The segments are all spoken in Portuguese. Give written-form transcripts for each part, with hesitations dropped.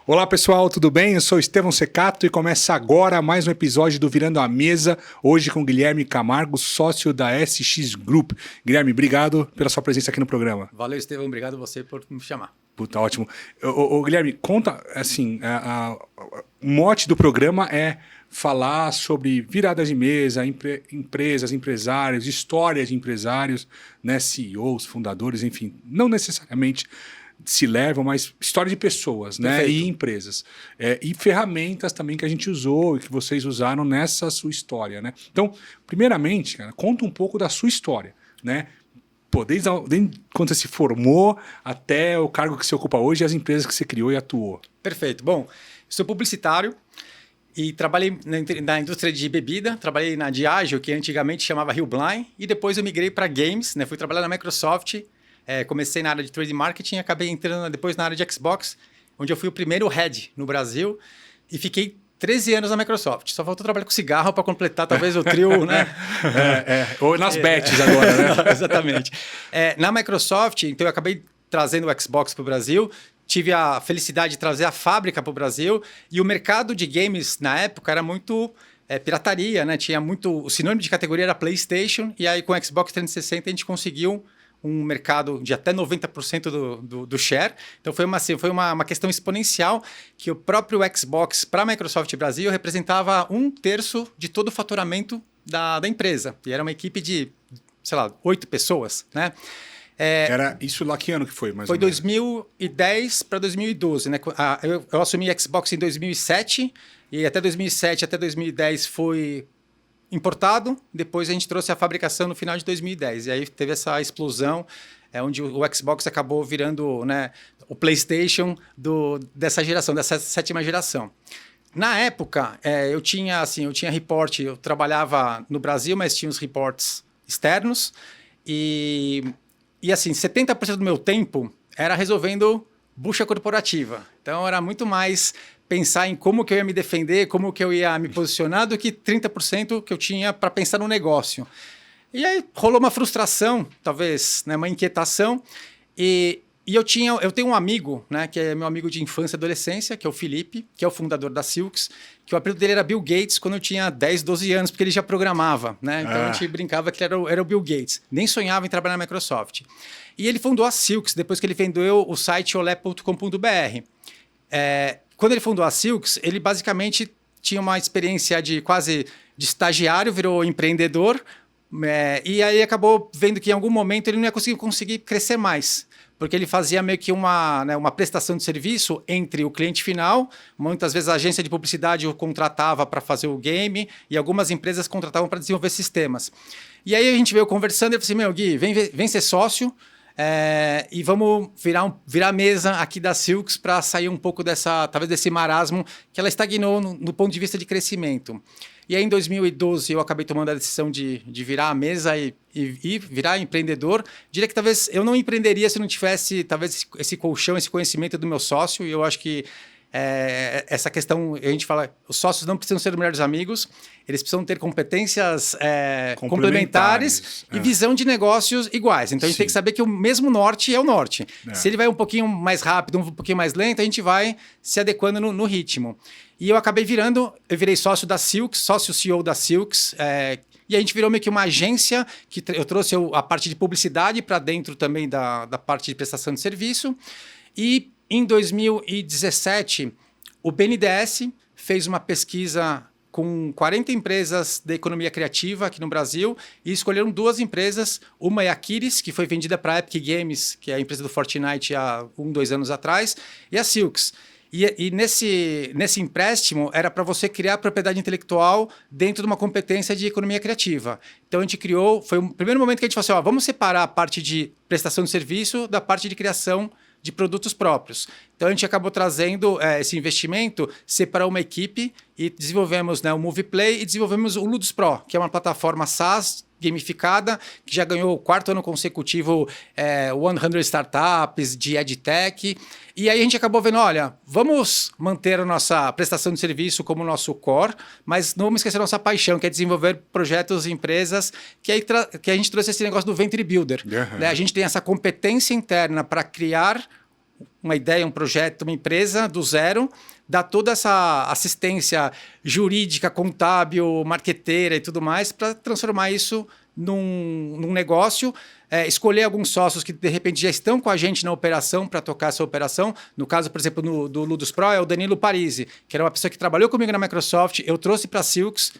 Olá pessoal, tudo bem? Eu sou Estevão Secato e começa agora mais um episódio do Virando a Mesa, hoje com Guilherme Camargo, sócio da SX Group. Guilherme, obrigado pela sua presença aqui no programa. Valeu, Estevão, obrigado você por me chamar. Puta, ótimo. Guilherme, conta, assim, o mote do programa é falar sobre viradas de mesa, empresas, empresários, histórias de empresários, né, CEOs, fundadores, enfim, não necessariamente se levam, mas história de pessoas, né? Perfeito. E empresas. E ferramentas também que a gente usou e que vocês usaram nessa sua história, né? Então, primeiramente, cara, conta um pouco da sua história, né? Pô, desde quando você se formou até o cargo que você ocupa hoje e as empresas que você criou e atuou. Perfeito. Bom, sou publicitário e trabalhei na indústria de bebida, trabalhei na Diageo, que antigamente chamava Rio Blind, e depois eu migrei para games, né? Fui trabalhar na Microsoft. Comecei na área de trade marketing e acabei entrando depois na área de Xbox, onde eu fui o primeiro head no Brasil e fiquei 13 anos na Microsoft. Só faltou trabalhar com cigarro para completar talvez o trio, né? Ou nas bets agora, né? Exatamente. Na Microsoft, então eu acabei trazendo o Xbox para o Brasil, tive a felicidade de trazer a fábrica para o Brasil e o mercado de games na época era muito pirataria, né? Tinha muito... O sinônimo de categoria era PlayStation e aí com o Xbox 360 a gente conseguiu um mercado de até 90% do share. Então foi uma questão exponencial que o próprio Xbox para a Microsoft Brasil representava 1/3 de todo o faturamento da empresa. E era uma equipe de, 8 pessoas, né? Era isso lá que ano que foi? Foi 2010 para 2012, né? Eu assumi Xbox em 2007 e até 2007, até 2010 foi importado, depois a gente trouxe a fabricação no final de 2010. E aí teve essa explosão, onde o Xbox acabou virando, né, o PlayStation dessa geração, dessa 7ª geração. Na época, eu tinha report, eu trabalhava no Brasil, mas tinha os reports externos. E 70% do meu tempo era resolvendo bucha corporativa. Então, era muito mais pensar em como que eu ia me defender, como que eu ia me posicionar, do que 30% que eu tinha para pensar no negócio. E aí rolou uma frustração, talvez, né, uma inquietação. E eu tenho um amigo, né, que é meu amigo de infância e adolescência, que é o Felipe, que é o fundador da Silks, que o apelido dele era Bill Gates quando eu tinha 10, 12 anos, porque ele já programava, né? Então a gente brincava que era o Bill Gates. Nem sonhava em trabalhar na Microsoft. E ele fundou a Silks, depois que ele vendeu o site olé.com.br. Quando ele fundou a Silks, ele basicamente tinha uma experiência de de estagiário, virou empreendedor, e aí acabou vendo que em algum momento ele não ia conseguir crescer mais, porque ele fazia meio que uma prestação de serviço entre o cliente final, muitas vezes a agência de publicidade o contratava para fazer o game e algumas empresas contratavam para desenvolver sistemas. E aí a gente veio conversando e eu falei assim, Gui, vem ser sócio, e vamos virar a mesa aqui da Silks para sair um pouco talvez desse marasmo que ela estagnou no ponto de vista de crescimento. E aí em 2012 eu acabei tomando a decisão de virar a mesa e virar empreendedor. Diria que talvez eu não empreenderia se não tivesse talvez esse colchão, esse conhecimento do meu sócio, e eu acho que essa questão, a gente fala, os sócios não precisam ser os melhores amigos, eles precisam ter competências complementares e visão de negócios iguais. Então a gente tem que saber que o mesmo norte é o norte. Se ele vai um pouquinho mais rápido, um pouquinho mais lento, a gente vai se adequando no ritmo. E eu virei sócio da Silks, sócio CEO da Silks, e a gente virou meio que uma agência, que eu trouxe a parte de publicidade para dentro também da parte de prestação de serviço. E em 2017, o BNDES fez uma pesquisa com 40 empresas da economia criativa aqui no Brasil e escolheram 2 empresas. Uma é a Quiris, que foi vendida para a Epic Games, que é a empresa do Fortnite há 2 anos atrás, e a Silks. E nesse empréstimo era para você criar propriedade intelectual dentro de uma competência de economia criativa. Então a gente criou, foi o primeiro momento que a gente falou assim, vamos separar a parte de prestação de serviço da parte de criação de produtos próprios. Então a gente acabou trazendo esse investimento, separou uma equipe e desenvolvemos, né, o MoviePlay e desenvolvemos o Ludus Pro, que é uma plataforma SaaS gamificada, que já ganhou o 4º ano consecutivo 100 Startups de EdTech. E aí a gente acabou vendo, olha, vamos manter a nossa prestação de serviço como nosso core, mas não vamos esquecer a nossa paixão, que é desenvolver projetos e empresas, que a gente trouxe esse negócio do Venture Builder. Né? A gente tem essa competência interna para criar uma ideia, um projeto, uma empresa do zero, dar toda essa assistência jurídica, contábil, marqueteira e tudo mais para transformar isso num negócio, escolher alguns sócios que de repente já estão com a gente na operação para tocar essa operação. No caso, por exemplo, do Ludus Pro é o Danilo Parisi, que era uma pessoa que trabalhou comigo na Microsoft, eu trouxe para a Silks,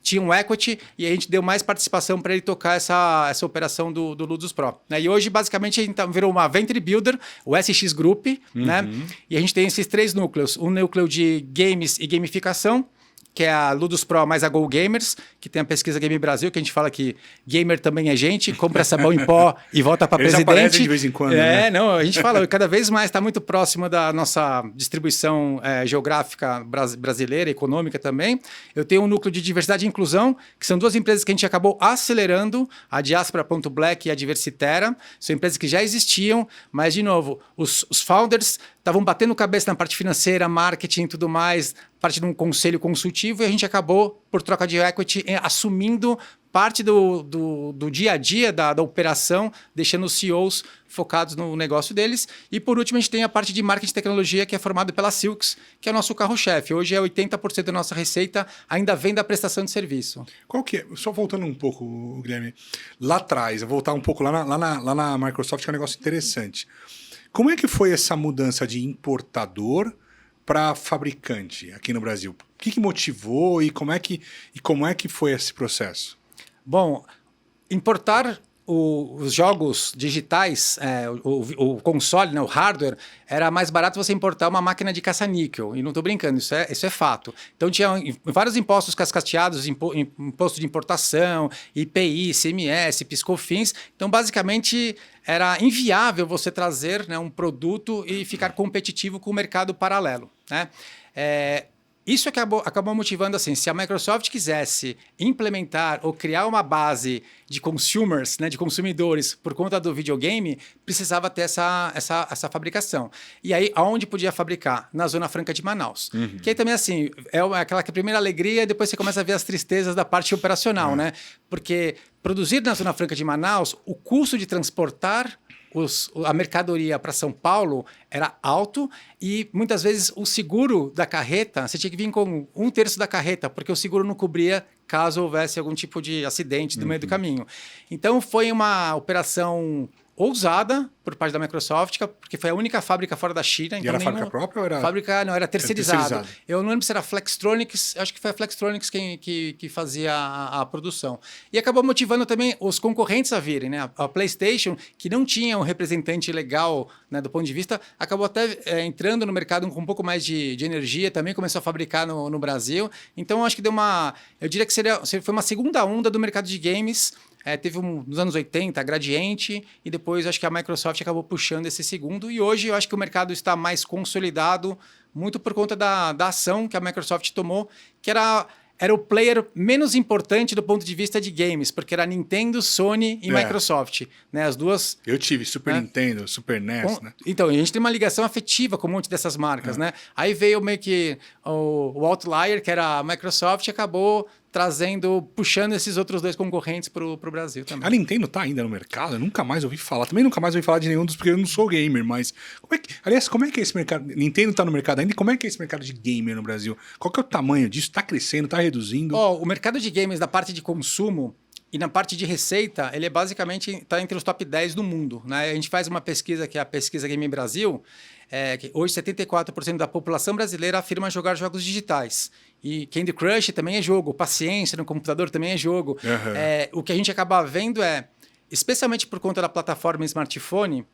tinha um equity e a gente deu mais participação para ele tocar essa operação do Ludus Pro. Né? E hoje, basicamente, a gente virou uma Venture Builder, o SX Group, né? E a gente tem esses 3 núcleos. Um núcleo de games e gamificação, que é a Ludus Pro mais a Go Gamers, que tem a pesquisa Game Brasil, que a gente fala que gamer também é gente, compra sabão em pó e volta para presidente. Aparecem de vez em quando, né? Não, a gente fala, cada vez mais está muito próximo da nossa distribuição geográfica brasileira, econômica também. Eu tenho um núcleo de diversidade e inclusão, que são 2 empresas que a gente acabou acelerando, a Diaspora.black e a Diversitera. São empresas que já existiam, mas, de novo, os founders estavam batendo cabeça na parte financeira, marketing e tudo mais, parte de um conselho consultivo, e a gente acabou, por troca de equity, assumindo parte do dia a dia da operação, deixando os CEOs focados no negócio deles. E, por último, a gente tem a parte de marketing e tecnologia, que é formada pela Silks, que é o nosso carro-chefe. Hoje é 80% da nossa receita, ainda vem da prestação de serviço. Qual que é? Só voltando um pouco, Guilherme, lá atrás, eu vou voltar um pouco lá na Microsoft, que é um negócio interessante. Como é que foi essa mudança de importador para fabricante aqui no Brasil? O que motivou e como é que foi esse processo? Bom, importar os jogos digitais, o console, né, o hardware, era mais barato você importar uma máquina de caça-níquel. E não estou brincando, isso é fato. Então tinha vários impostos cascateados, imposto de importação, IPI, ICMS, PiscoFins. Então, basicamente, era inviável você trazer, né, um produto e ficar competitivo com o mercado paralelo, né? Isso acabou motivando assim, se a Microsoft quisesse implementar ou criar uma base de consumers, né, de consumidores por conta do videogame, precisava ter essa fabricação. E aí, aonde podia fabricar? Na Zona Franca de Manaus. Que aí também assim, aquela primeira alegria e depois você começa a ver as tristezas da parte operacional, né? Porque produzir na Zona Franca de Manaus, o custo de transportar a mercadoria para São Paulo era alto e muitas vezes o seguro da carreta, você tinha que vir com 1/3 da carreta, porque o seguro não cobria caso houvesse algum tipo de acidente no meio do caminho. Então foi uma operação ousada por parte da Microsoft, porque foi a única fábrica fora da China. E era fábrica própria ou era? Fábrica, não, era terceirizado. Eu não lembro se era Flextronics, acho que foi a Flextronics que fazia a produção. E acabou motivando também os concorrentes a virem, né? A PlayStation, que não tinha um representante legal, né, do ponto de vista, acabou até entrando no mercado com um pouco mais de energia, também começou a fabricar no Brasil. Então, acho que deu eu diria que foi uma segunda onda do mercado de games. Teve nos anos 80 a Gradiente e depois acho que a Microsoft acabou puxando esse segundo e hoje eu acho que o mercado está mais consolidado muito por conta da ação que a Microsoft tomou, que era o player menos importante do ponto de vista de games, porque era Nintendo, Sony e Microsoft, né? As duas. Eu tive Super Nintendo, Super NES, né? Então, a gente tem uma ligação afetiva com um monte dessas marcas, né? Aí veio meio que o Outlier, que era a Microsoft, e acabou puxando esses outros 2 concorrentes para o Brasil também. A Nintendo tá ainda no mercado? Eu nunca mais ouvi falar. Também nunca mais ouvi falar de nenhum dos, porque eu não sou gamer, mas como é que é esse mercado? Nintendo tá no mercado ainda? E como é que é esse mercado de gamer no Brasil? Qual que é o tamanho disso? Tá crescendo, tá reduzindo? O mercado de games da parte de consumo e na parte de receita, ele basicamente está entre os top 10 do mundo, né? A gente faz uma pesquisa, que é a pesquisa Game Brasil, que hoje 74% da população brasileira afirma jogar jogos digitais. E Candy Crush também é jogo, paciência no computador também é jogo. O que a gente acaba vendo especialmente por conta da plataforma smartphone,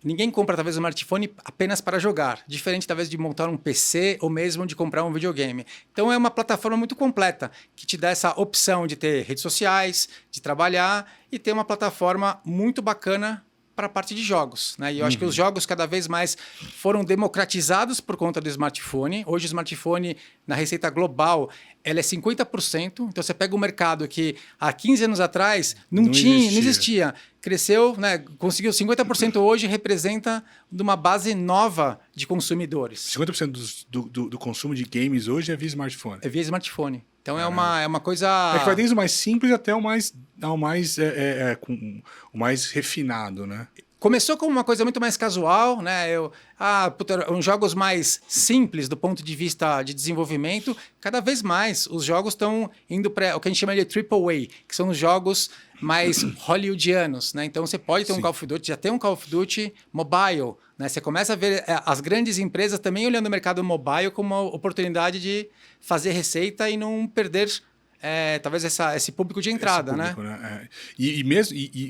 ninguém compra talvez um smartphone apenas para jogar, diferente talvez de montar um PC ou mesmo de comprar um videogame. Então é uma plataforma muito completa, que te dá essa opção de ter redes sociais, de trabalhar e ter uma plataforma muito bacana para a parte de jogos, né? E eu acho que os jogos cada vez mais foram democratizados por conta do smartphone. Hoje o smartphone, na receita global, ela é 50%. Então você pega um mercado que há 15 anos atrás não existia. Cresceu, né? Conseguiu 50% hoje, representa de uma base nova de consumidores. 50% do consumo de games hoje é via smartphone. É via smartphone. Então é uma coisa... É que vai desde o mais simples até o mais refinado, né? Começou como uma coisa muito mais casual, né? Uns jogos mais simples do ponto de vista de desenvolvimento. Cada vez mais os jogos estão indo para o que a gente chama de AAA, que são os jogos mais hollywoodianos, né? Então você pode ter um Call of Duty, já tem um Call of Duty mobile, né? Você começa a ver as grandes empresas também olhando o mercado mobile como uma oportunidade de fazer receita e não perder talvez esse público de entrada, público, né? E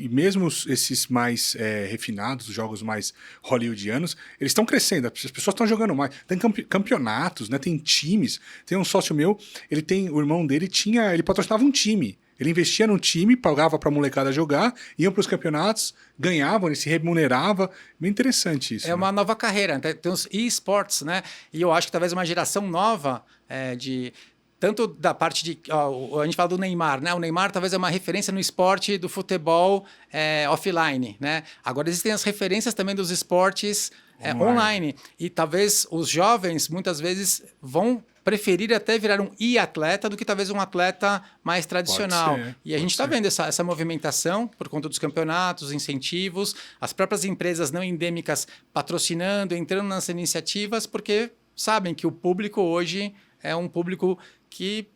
mesmo esses mais refinados, os jogos mais hollywoodianos, eles estão crescendo, as pessoas estão jogando mais. Tem campeonatos, né? Tem times. Tem um sócio meu, o irmão dele ele patrocinava um time. Ele investia num time, pagava para a molecada jogar, iam para os campeonatos, ganhavam, ele se remunerava. Bem interessante isso. É uma nova carreira. Tem os e-sports, né? E eu acho que talvez uma geração nova tanto da parte de... a gente fala do Neymar, né? O Neymar talvez é uma referência no esporte do futebol offline, né? Agora existem as referências também dos esportes online. E talvez os jovens, muitas vezes, vão preferir até virar um e-atleta do que talvez um atleta mais tradicional. E a gente está vendo essa movimentação por conta dos campeonatos, incentivos, as próprias empresas não endêmicas patrocinando, entrando nas iniciativas, porque sabem que o público hoje é um público que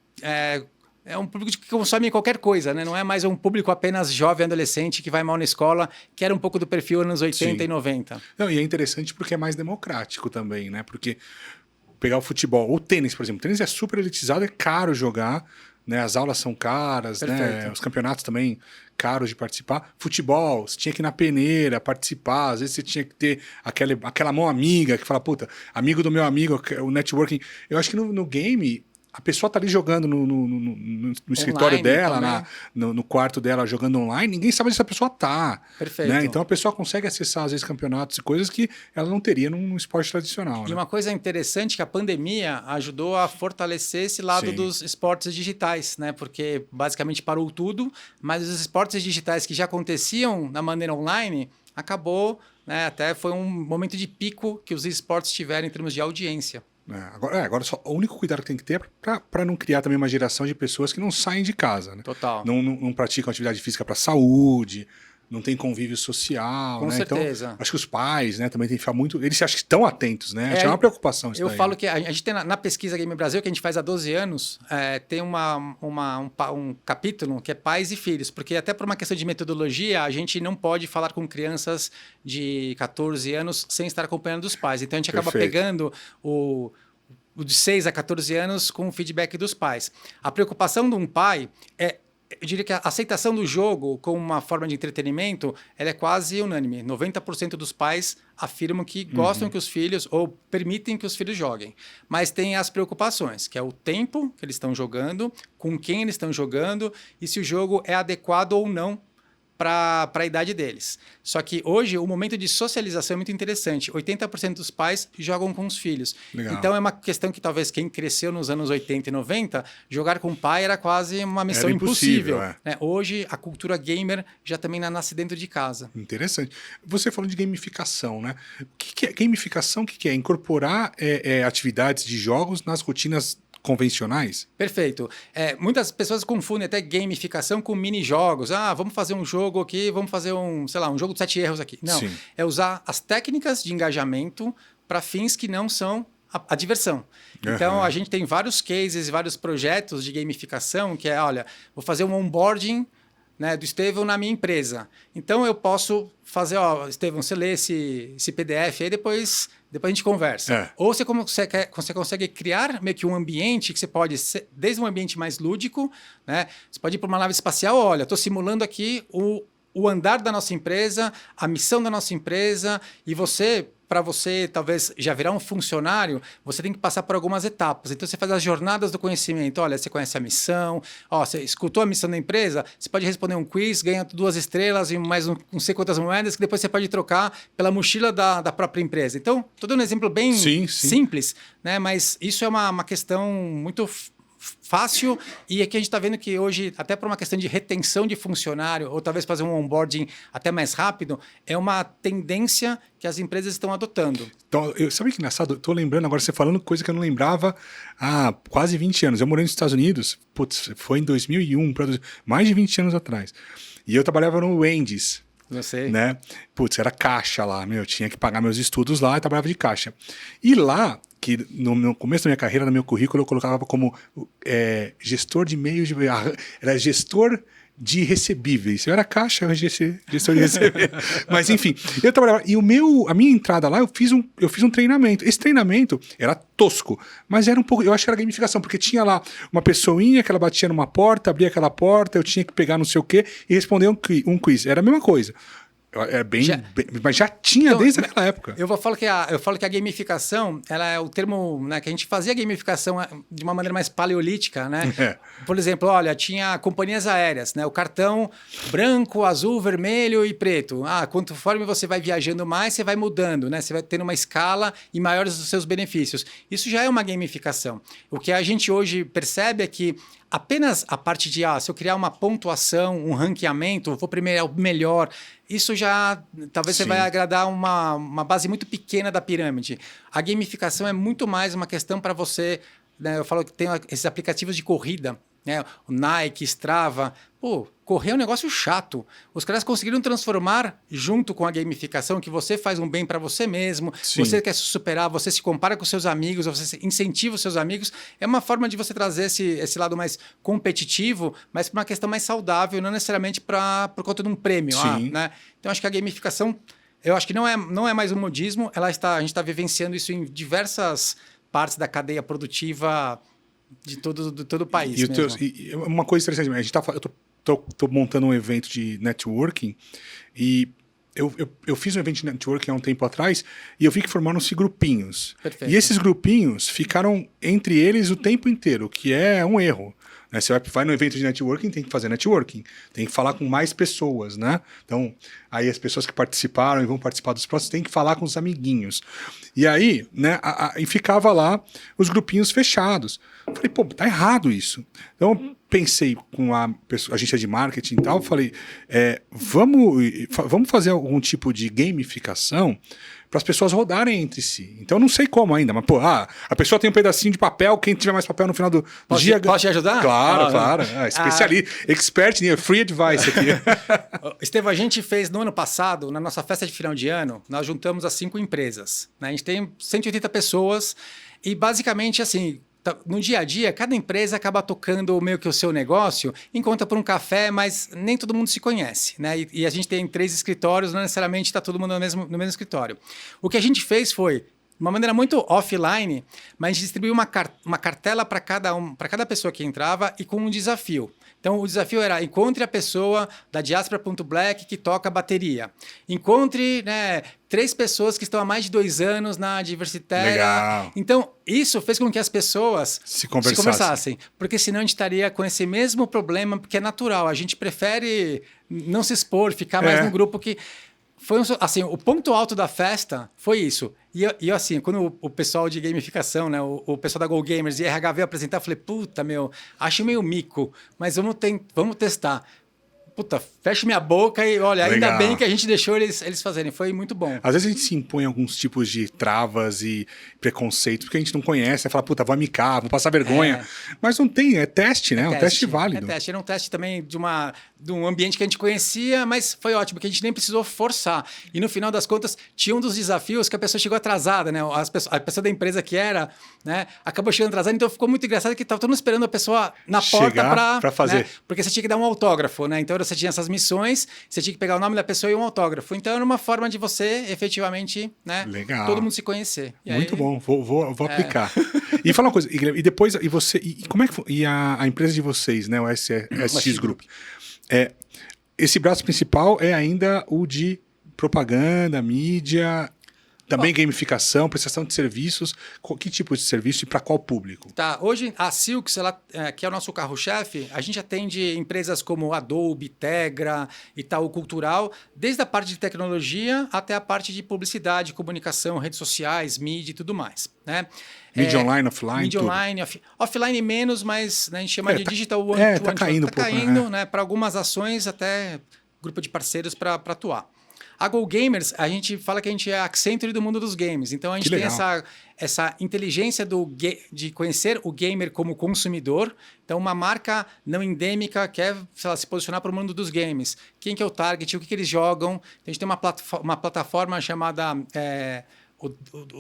um público que consome qualquer coisa, né? Não é mais um público apenas jovem, adolescente, que vai mal na escola, que era um pouco do perfil anos 80 e 90. Não, e é interessante porque é mais democrático também, né? Porque pegar o futebol, o tênis, por exemplo, o tênis é super elitizado, é caro jogar, né? As aulas são caras, né? Os campeonatos também caros de participar. Futebol, você tinha que ir na peneira participar, às vezes você tinha que ter aquela mão amiga que fala, puta, amigo do meu amigo, o networking. Eu acho que no game... A pessoa tá ali jogando no escritório dela, no quarto dela, jogando online, ninguém sabe onde essa pessoa tá. Perfeito. Né? Então a pessoa consegue acessar, às vezes, campeonatos e coisas que ela não teria num esporte tradicional. E uma coisa interessante que a pandemia ajudou a fortalecer esse lado dos esportes digitais, né? Porque basicamente parou tudo, mas os esportes digitais que já aconteciam da maneira online, acabou, né? Até foi um momento de pico que os esportes tiveram em termos de audiência. Agora só, o único cuidado que tem que ter é para não criar também uma geração de pessoas que não saem de casa, né? Total. Não praticam atividade física para saúde, não tem convívio social. Com certeza. Então, acho que os pais, né, também tem que ficar muito... Eles se acham que estão atentos, né? Acho que é uma preocupação isso Eu daí, falo que a gente tem na pesquisa Game Brasil, que a gente faz há 12 anos, tem um capítulo que é pais e filhos, porque até por uma questão de metodologia, a gente não pode falar com crianças de 14 anos sem estar acompanhando os pais. Então, a gente acaba pegando o de 6 a 14 anos com o feedback dos pais. A preocupação de um pai eu diria que a aceitação do jogo como uma forma de entretenimento ela é quase unânime. 90% dos pais afirmam que gostam que os filhos ou permitem que os filhos joguem. Mas tem as preocupações, que é o tempo que eles estão jogando, com quem eles estão jogando e se o jogo é adequado ou não para a idade deles. Só que hoje o momento de socialização é muito interessante. 80% dos pais jogam com os filhos. Legal. Então é uma questão que talvez quem cresceu nos anos 80 e 90, jogar com o pai era quase uma missão impossível. Né? Hoje a cultura gamer já também nasce dentro de casa. Interessante. Você falou de gamificação, né? O que é gamificação? O que é? Incorporar atividades de jogos nas rotinas convencionais? Perfeito. Muitas pessoas confundem até gamificação com mini-jogos. Vamos fazer um jogo aqui, vamos fazer um jogo de 7 erros aqui. Não, Sim. É usar as técnicas de engajamento para fins que não são a diversão. Então, a gente tem vários cases e vários projetos de gamificação que olha, vou fazer um onboarding, né, do Estevão na minha empresa. Então, eu posso fazer, Estevão, você lê esse PDF aí, depois a gente conversa. Ou você consegue criar meio que um ambiente que você pode ser, desde um ambiente mais lúdico, né? Você pode ir para uma nave espacial, olha, estou simulando aqui o andar da nossa empresa, a missão da nossa empresa, e para você talvez já virar um funcionário, você tem que passar por algumas etapas. Então, você faz as jornadas do conhecimento. Olha, você conhece a missão, você escutou a missão da empresa, você pode responder um quiz, ganha 2 estrelas e mais não sei quantas moedas, que depois você pode trocar pela mochila da própria empresa. Então, estou dando um exemplo bem simples, né? Mas isso é uma questão muito fácil, e aqui a gente está vendo que hoje, até por uma questão de retenção de funcionário, ou talvez fazer um onboarding até mais rápido, é uma tendência que as empresas estão adotando. Então, sabe que engraçado? Estou lembrando agora, você falando coisa que eu não lembrava há quase 20 anos. Eu morei nos Estados Unidos, foi em 2001, mais de 20 anos atrás. E eu trabalhava no Wendy's. Não sei. Né? Putz, era caixa lá, meu, tinha que pagar meus estudos lá e trabalhava de caixa. E lá, que no começo da minha carreira, no meu currículo, eu colocava como gestor de e-mails, era gestor de recebíveis. Eu era caixa, gestor de recebíveis. Mas enfim, eu trabalhava. E a minha entrada lá, eu fiz um treinamento. Esse treinamento era tosco, mas era um pouco. Eu acho que era gamificação, porque tinha lá uma pessoinha que ela batia numa porta, abria aquela porta, eu tinha que pegar não sei o quê e responder um quiz. Era a mesma coisa. Era mas já tinha desde aquela época. Eu falo que a gamificação, ela é o termo, né, que a gente fazia a gamificação de uma maneira mais paleolítica, né? Por exemplo, olha, tinha companhias aéreas, né? O cartão branco, azul, vermelho e preto. Conforme você vai viajando mais, você vai mudando, né? Você vai tendo uma escala e maiores os seus benefícios. Isso já é uma gamificação. O que a gente hoje percebe é que apenas a parte de, se eu criar uma pontuação, um ranqueamento, vou premiar o melhor, isso já, talvez você vai agradar uma base muito pequena da pirâmide. A gamificação é muito mais uma questão para você, né, eu falo que tem esses aplicativos de corrida, né, o Nike, Strava, correr é um negócio chato. Os caras conseguiram transformar, junto com a gamificação, que você faz um bem para você mesmo, você quer se superar, você se compara com seus amigos, você incentiva os seus amigos. É uma forma de você trazer esse lado mais competitivo, mas para uma questão mais saudável, não necessariamente por conta de um prêmio. Né? Então, acho que a gamificação, eu acho que não é mais um modismo, a gente está vivenciando isso em diversas partes da cadeia produtiva de todo o país. E uma coisa interessante, eu tô montando um evento de networking e eu fiz um evento de networking há um tempo atrás e eu vi que formaram-se grupinhos. Perfeito. E esses grupinhos ficaram entre eles o tempo inteiro, o que é um erro. Né? Você vai no evento de networking, tem que fazer networking, tem que falar com mais pessoas, né? Então, aí as pessoas que participaram e vão participar dos próximos têm que falar com os amiguinhos. E aí, né, e ficava lá os grupinhos fechados. Falei, tá errado isso. Então, eu pensei com a agência de marketing e tal, falei, vamos fazer algum tipo de gamificação para as pessoas rodarem entre si. Então, eu não sei como ainda, mas, a pessoa tem um pedacinho de papel, quem tiver mais papel no final do dia... Posso te ajudar? Claro. Especialista, expert, free advice aqui. Estevão, a gente fez no ano passado, na nossa festa de final de ano, nós juntamos as 5 empresas. Né? A gente tem 180 pessoas e, basicamente, assim... No dia a dia, cada empresa acaba tocando meio que o seu negócio, encontra por um café, mas nem todo mundo se conhece. Né? E a gente tem 3 escritórios, não necessariamente está todo mundo no mesmo escritório. O que a gente fez foi, de uma maneira muito offline, mas a gente distribuiu uma cartela para cada pessoa que entrava e com um desafio. Então, o desafio era: encontre a pessoa da Diaspora.black que toca bateria. Encontre 3 pessoas que estão há mais de 2 anos na Diversitéria. Legal. Então, isso fez com que as pessoas se conversassem. Porque senão a gente estaria com esse mesmo problema, porque é natural. A gente prefere não se expor, ficar mais no grupo que... Foi assim, o ponto alto da festa foi isso. E assim, quando o pessoal de gamificação, né, o pessoal da Go Gamers e RH veio apresentar, eu falei, acho meio mico, mas vamos testar. Fecho minha boca e olha, Legal. Ainda bem que a gente deixou eles fazerem, foi muito bom. Às vezes a gente se impõe alguns tipos de travas e preconceitos, porque a gente não conhece, fala, vou amicar, vou passar vergonha. Mas não tem, é teste, né? É um teste válido. Era um teste também de um ambiente que a gente conhecia, mas foi ótimo, porque a gente nem precisou forçar. E no final das contas, tinha um dos desafios que a pessoa chegou atrasada, né? A pessoa da empresa que era, né? Acabou chegando atrasada, então ficou muito engraçado que estava todo mundo esperando a pessoa na porta para fazer. Né? Porque você tinha que dar um autógrafo, né? Então você tinha essas missões, você tinha que pegar o nome da pessoa e um autógrafo. Então era uma forma de você efetivamente, né? Legal. Todo mundo se conhecer. E muito aí, bom, vou aplicar. E fala uma coisa, e depois, como é que foi? E a empresa de vocês, né? O SX Group. Esse braço principal é ainda o de propaganda, mídia, também gamificação, prestação de serviços. Que tipo de serviço e para qual público? Hoje a Silks, que é o nosso carro-chefe, a gente atende empresas como Adobe, Tegra, Itaú Cultural, desde a parte de tecnologia até a parte de publicidade, comunicação, redes sociais, mídia e tudo mais. Né? Mídia online, offline, mídia tudo. Online, offline menos, mas a gente chama de digital one to one. Tá caindo um pouco, caindo, né? Para algumas ações, até grupo de parceiros para atuar. A Go Gamers, a gente fala que a gente é a Accenture do mundo dos games. Então, a gente tem essa inteligência de conhecer o gamer como consumidor. Então, uma marca não endêmica quer, sei lá, se posicionar para o mundo dos games. Quem que é o target, o que eles jogam. Então, a gente tem uma plataforma chamada...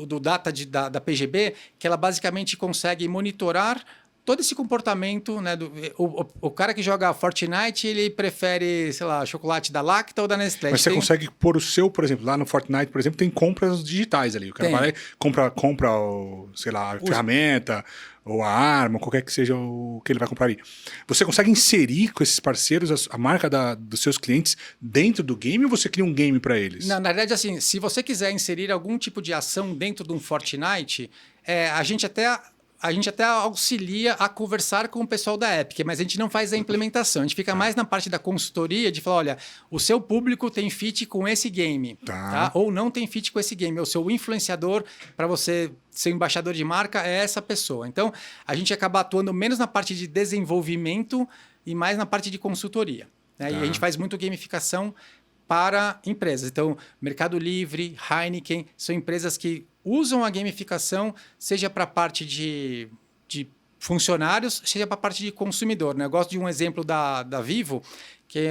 do data da PGB, que ela basicamente consegue monitorar todo esse comportamento, né? O cara que joga Fortnite, ele prefere, sei lá, chocolate da Lacta ou da Nestlé. Mas você consegue pôr o seu, por exemplo, lá no Fortnite, por exemplo, tem compras digitais ali. O cara vai, compra sei lá, a ferramenta ou a arma, qualquer que seja o que ele vai comprar ali. Você consegue inserir com esses parceiros a marca dos seus clientes dentro do game ou você cria um game para eles? Não, na verdade, assim, se você quiser inserir algum tipo de ação dentro de um Fortnite, a gente até auxilia a conversar com o pessoal da Epic, mas a gente não faz a implementação. A gente fica mais na parte da consultoria, de falar, olha, o seu público tem fit com esse game, tá? Ou não tem fit com esse game. O seu influenciador, para você ser embaixador de marca, é essa pessoa. Então, a gente acaba atuando menos na parte de desenvolvimento e mais na parte de consultoria, né? E a gente faz muito gamificação para empresas. Então, Mercado Livre, Heineken, são empresas que usam a gamificação, seja para a parte de funcionários, seja para a parte de consumidor, né? Eu gosto de um exemplo da Vivo, que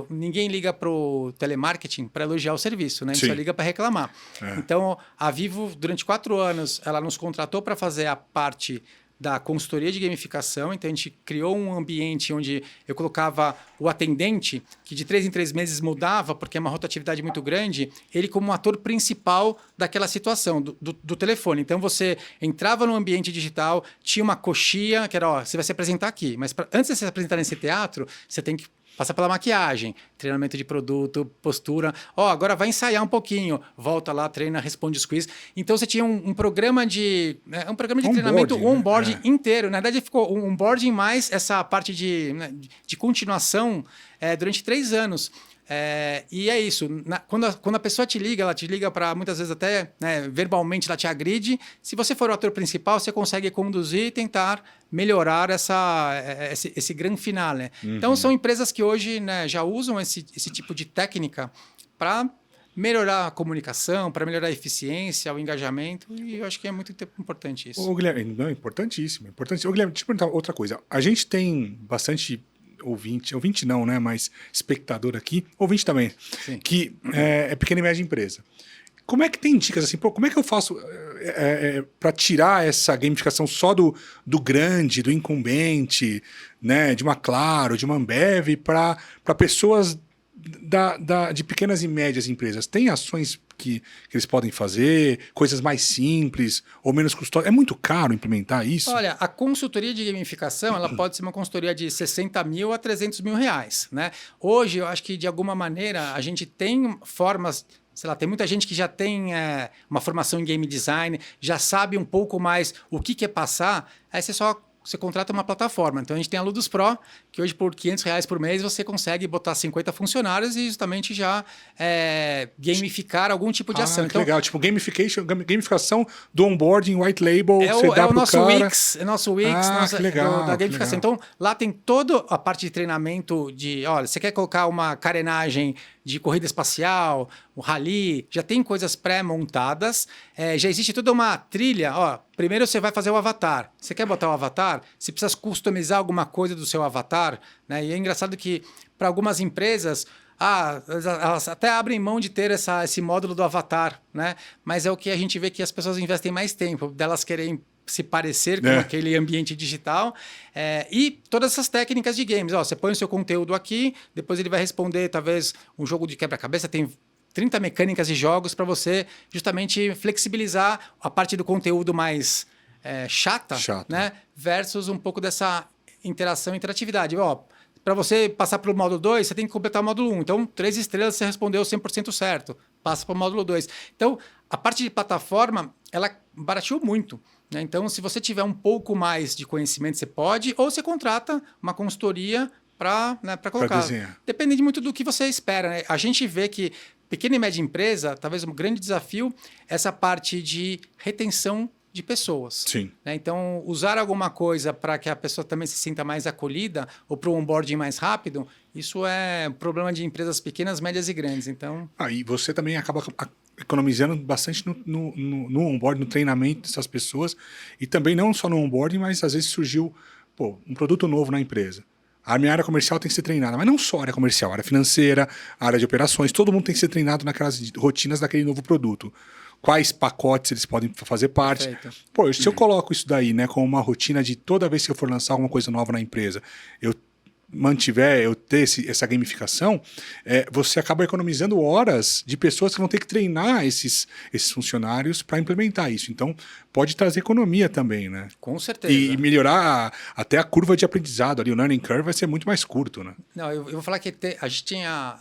ninguém liga para o telemarketing para elogiar o serviço, né? A gente só liga para reclamar. Então, a Vivo, durante 4 anos, ela nos contratou para fazer a parte da consultoria de gamificação. Então, a gente criou um ambiente onde eu colocava o atendente, que de 3 em 3 meses mudava, porque é uma rotatividade muito grande, ele como um ator principal daquela situação, do telefone. Então, você entrava no ambiente digital, tinha uma coxia, que era, ó, você vai se apresentar aqui, mas antes de você se apresentar nesse teatro, você tem que passar pela maquiagem, treinamento de produto, postura. Agora vai ensaiar um pouquinho. Volta lá, treina, responde os quiz. Então, você tinha um programa de treinamento, onboarding inteiro. Na verdade, ficou um onboarding mais essa parte de continuação durante 3 anos. E é isso. Quando a pessoa te liga, ela te liga para, muitas vezes até, né, verbalmente, ela te agride. Se você for o ator principal, você consegue conduzir e tentar melhorar esse grande final, né? Então, são empresas que hoje, né, já usam esse tipo de técnica para melhorar a comunicação, para melhorar a eficiência, o engajamento, e eu acho que é muito importante isso. Ô, Guilherme, não, importantíssimo. Ô, Guilherme, deixa eu perguntar outra coisa. A gente tem bastante ouvinte não, né? Mas espectador aqui, ouvinte também, sim, que é pequena e média empresa. Como é que tem dicas assim? Como é que eu faço para tirar essa gamificação só do grande, do incumbente, né? De uma Claro, de uma Ambev, para pessoas de pequenas e médias empresas? Tem ações que eles podem fazer, coisas mais simples ou menos custosas? É muito caro implementar isso? Olha, a consultoria de gamificação ela pode ser uma consultoria de 60 mil a 300 mil reais, né? Hoje, eu acho que de alguma maneira a gente tem formas, sei lá, tem muita gente que já tem uma formação em game design, já sabe um pouco mais o que quer passar, aí você contrata uma plataforma. Então, a gente tem a Ludus Pro, que hoje por R$500 por mês você consegue botar 50 funcionários e justamente já gamificar algum tipo de ação. Então, legal. Tipo, gamificação do onboarding, white label, é o nosso Wix, da gamificação. Então, lá tem toda a parte de treinamento de, olha, você quer colocar uma carenagem de corrida espacial, o rally, já tem coisas pré-montadas, já existe toda uma trilha. Primeiro você vai fazer o avatar. Você quer botar o avatar? Você precisa customizar alguma coisa do seu avatar, né? E é engraçado que para algumas empresas, elas até abrem mão de ter esse módulo do avatar, né? Mas é o que a gente vê que as pessoas investem mais tempo, delas querem se parecer com aquele ambiente digital, e todas essas técnicas de games. Você põe o seu conteúdo aqui, depois ele vai responder talvez um jogo de quebra-cabeça, tem 30 mecânicas de jogos para você justamente flexibilizar a parte do conteúdo mais chata, né? Versus um pouco dessa interação e interatividade. Para você passar para o módulo 2, você tem que completar o módulo 1. Então, 3 estrelas você respondeu 100% certo. Passa para o módulo 2. Então, a parte de plataforma, ela barateou muito, né? Então, se você tiver um pouco mais de conhecimento, você pode, ou você contrata uma consultoria para colocar. Depende muito do que você espera, né? A gente vê que pequena e média empresa, talvez um grande desafio, essa parte de retenção de pessoas. Sim. Né? Então, usar alguma coisa para que a pessoa também se sinta mais acolhida ou para um onboarding mais rápido, Isso é um problema de empresas pequenas, médias e grandes. Então, E você também acaba economizando bastante no onboarding, no treinamento dessas pessoas. E também não só no onboarding, mas às vezes surgiu um produto novo na empresa. A minha área comercial tem que ser treinada, mas não só a área comercial, a área financeira, a área de operações, todo mundo tem que ser treinado naquelas rotinas daquele novo produto. Quais pacotes eles podem fazer parte. perfeito. Se eu coloco isso daí, né, como uma rotina de toda vez que eu for lançar alguma coisa nova na empresa, eu ter essa gamificação, você acaba economizando horas de pessoas que vão ter que treinar esses funcionários para implementar isso. Então, pode trazer economia também, né? Com certeza. E melhorar até a curva de aprendizado ali. O learning curve vai ser muito mais curto, né? Não, eu vou falar que a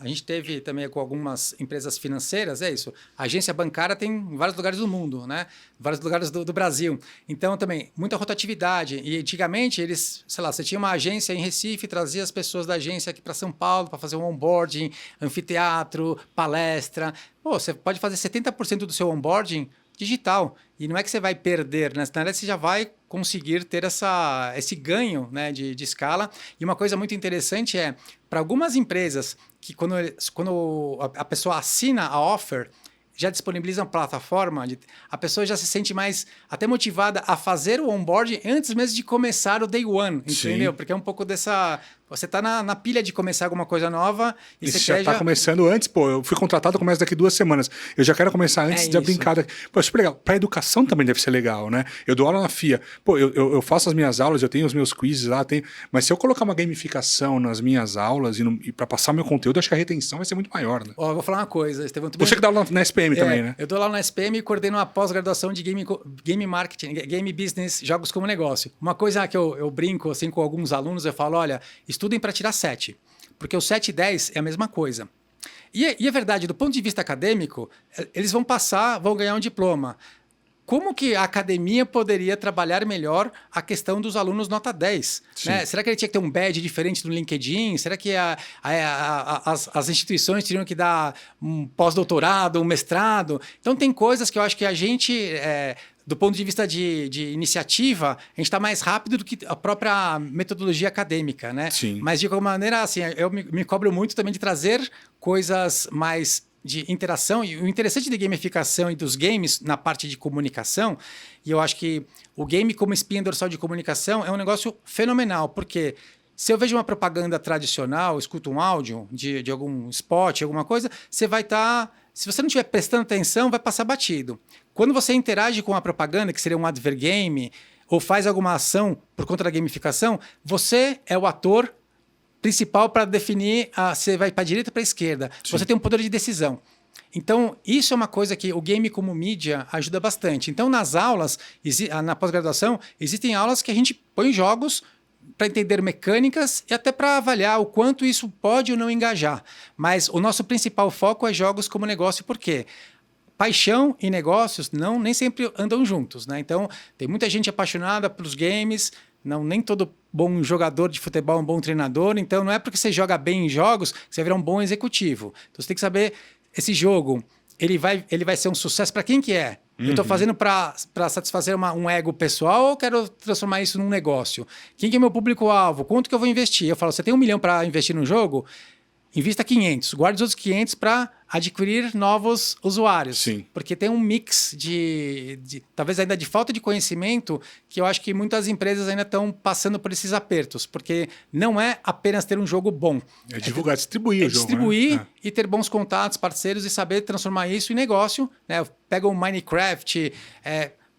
gente teve também com algumas empresas financeiras, é isso. A agência bancária tem em vários lugares do mundo, né? Vários lugares do Brasil. Então, também, muita rotatividade. E antigamente, você tinha uma agência em Recife, trazia as pessoas da agência aqui para São Paulo para fazer um onboarding, anfiteatro, palestra. Você pode fazer 70% do seu onboarding digital. E não é que você vai perder, né? Na verdade, você já vai conseguir ter esse ganho, né, de escala. E uma coisa muito interessante para algumas empresas, que quando a pessoa assina a offer, já disponibiliza uma plataforma, a pessoa já se sente mais até motivada a fazer o onboarding antes mesmo de começar o day one, entendeu? Porque é um pouco dessa... Você está na pilha de começar alguma coisa nova e você já está começando antes. Eu fui contratado, começa daqui 2 semanas. Eu já quero começar antes de brincar. Super legal. Para educação também deve ser legal, né? Eu dou aula na FIA. Eu faço as minhas aulas, eu tenho os meus quizzes lá, mas se eu colocar uma gamificação nas minhas aulas e para passar meu conteúdo, acho que a retenção vai ser muito maior, né? Eu vou falar uma coisa, Estevão. Você que dá aula na SPM também, né? Eu dou aula na SPM e coordeno uma pós-graduação de game marketing, game business, jogos como negócio. Uma coisa que eu brinco assim, com alguns alunos, eu falo, olha, estudem para tirar 7. Porque o 7 e 10 é a mesma coisa. E é verdade, do ponto de vista acadêmico, eles vão ganhar um diploma. Como que a academia poderia trabalhar melhor a questão dos alunos nota 10? Né? Será que ele tinha que ter um badge diferente no LinkedIn? Será que as instituições teriam que dar um pós-doutorado, um mestrado? Então, tem coisas que eu acho que a gente... do ponto de vista de iniciativa, a gente está mais rápido do que a própria metodologia acadêmica, né? Sim. Mas, de alguma maneira, assim, eu me cobro muito também de trazer coisas mais de interação. E o interessante de gamificação e dos games na parte de comunicação, e eu acho que o game como espinha dorsal de comunicação é um negócio fenomenal, porque se eu vejo uma propaganda tradicional, escuto um áudio de algum spot, alguma coisa, você vai estar... Se você não estiver prestando atenção, vai passar batido. Quando você interage com a propaganda, que seria um advergame, ou faz alguma ação por conta da gamificação, você é o ator principal para definir se vai para a direita ou para a esquerda. Sim. Você tem um poder de decisão. Então, isso é uma coisa que o game como mídia ajuda bastante. Então, nas aulas, na pós-graduação, existem aulas que a gente põe jogos para entender mecânicas e até para avaliar o quanto isso pode ou não engajar. Mas o nosso principal foco é jogos como negócio, por quê? Paixão e negócios nem sempre andam juntos, né? Então, tem muita gente apaixonada pelos games, nem todo bom jogador de futebol é um bom treinador, então não é porque você joga bem em jogos que você vai virar um bom executivo. Então, você tem que saber, esse jogo, ele vai ser um sucesso para quem que é? Eu estou fazendo para satisfazer um ego pessoal ou quero transformar isso num negócio? Quem que é meu público-alvo? Quanto que eu vou investir? Eu falo, você tem 1 milhão para investir no jogo? Invista 500. Guarde os outros 500 para adquirir novos usuários. Sim. Porque tem um mix talvez ainda de falta de conhecimento, que eu acho que muitas empresas ainda estão passando por esses apertos. Porque não é apenas ter um jogo bom. É divulgar, distribuir o jogo. Distribuir, né? E ter bons contatos, parceiros e saber transformar isso em negócio. Né? Pega o Minecraft...